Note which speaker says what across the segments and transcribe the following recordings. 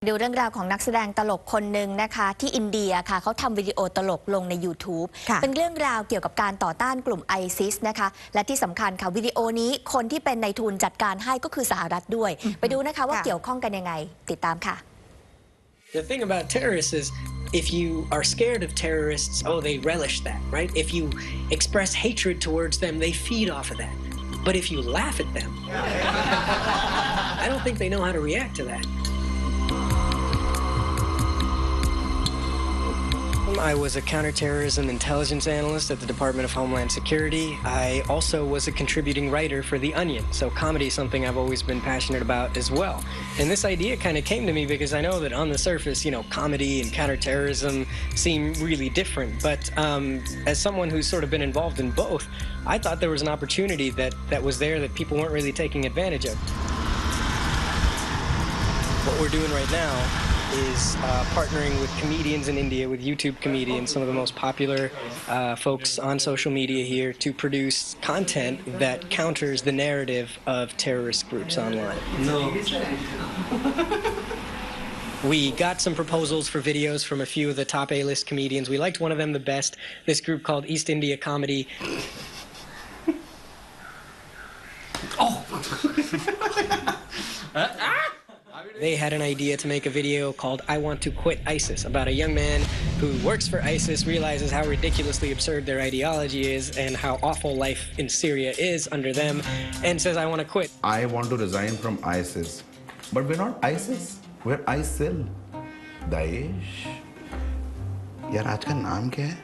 Speaker 1: ดูเรื่องราวของนักแสดงตลกคนหนึ่งนะคะที่อินเดียค่ะเขาทำวิดีโอตลกลงใน YouTube เป็นเรื่องราวเกี่ยวกับการต่อต้านกลุ่มไอซิสนะคะและที่สำคัญค่ะวิดีโอนี้คนที่เป็นนายทุนจัดการให้ก็คือสหรัฐด้วยไปดูนะคะว่าเกี่ยวข้องกันยังไงติดตามค่ะ
Speaker 2: The thing about terrorists is if you are scared of terrorists, oh, they relish that, right? If you express hatred towards them, they feed off of that. But if you laugh at them, I don't think they know how to react to that. I was a counterterrorism intelligence analyst at the Department of Homeland Security. I also was a contributing writer for The Onion, so comedy is something I've always been passionate about as well. And this idea kind of came to me because I know that on the surface, you know, comedy and counterterrorism seem really different. But as someone who's sort of been involved in both, I thought there was an opportunity that was there that people weren't really taking advantage of. What we're doing right now is partnering with comedians in India, with YouTube comedians, some of the most popular folks on social media here, to produce content that counters the narrative of terrorist groups online. No. We got some proposals for videos from a few of the top A-list comedians. We liked one of them the best, this group called East India Comedy. Oh! They had an idea to make a video called I Want to Quit ISIS, about a young man who works for ISIS, realizes how ridiculously absurd their ideology is and how awful life in Syria is under them, and says, I want to quit.
Speaker 3: I want to resign from ISIS. But we're not ISIS, we're ISIL. Daesh. Yaar, aaj ka naam kya hai?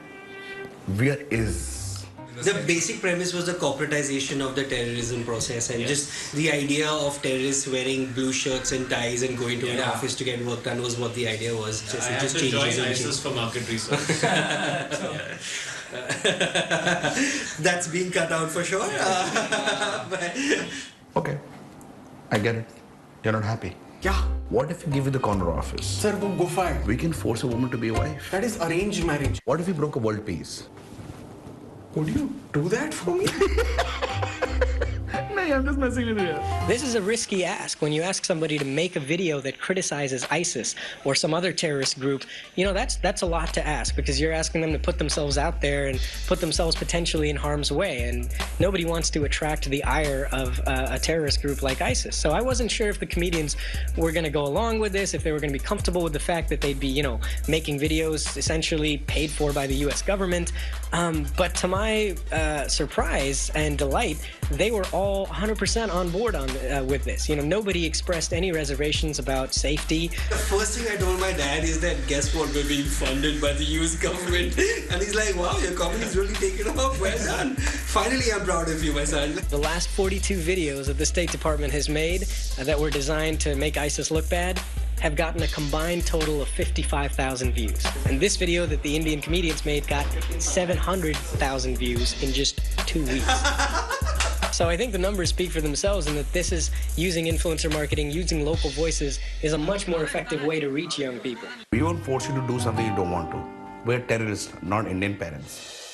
Speaker 3: Where is?
Speaker 4: The basic premise was the corporatization of the terrorism process and just the idea of terrorists wearing blue shirts and ties and going to an office to get work done was what the idea was.
Speaker 5: I have to join ISIS for market research.
Speaker 4: That's being cut out for sure.
Speaker 3: Okay, I get it. You're not happy.
Speaker 5: Yeah.
Speaker 3: What if we give you the corner office?
Speaker 5: Sir, go fire.
Speaker 3: We can force a woman to be a wife.
Speaker 5: That is arranged marriage.
Speaker 3: What if we broke a world peace?
Speaker 5: Would you do that for me? No, I'm just messing with you.
Speaker 2: This is a risky ask when you ask somebody to make a video that criticizes ISIS or some other terrorist group. You know, that's a lot to ask because you're asking them to put themselves out there and put themselves potentially in harm's way, and nobody wants to attract the ire of a terrorist group like ISIS. So I wasn't sure if the comedians were going to go along with this, if they were going to be comfortable with the fact that they'd be, you know, making videos essentially paid for by the US government. But to my surprise and delight, they were all 100% on board with this. You know, nobody expressed any reservations about safety.
Speaker 4: The first thing I told my dad is that, guess what, we're being funded by the US government. And he's like, wow, your comedy's really taken off, well done. Finally, I'm proud of you, my son.
Speaker 2: The last 42 videos that the State Department has made that were designed to make ISIS look bad have gotten a combined total of 55,000 views. And this video that the Indian comedians made got 700,000 views in just 2 weeks. So I think the numbers speak for themselves, and that this is using influencer marketing, using local voices, is a much more effective way to reach young people.
Speaker 3: We won't force you to do something you don't want to. We're terrorists, not Indian parents.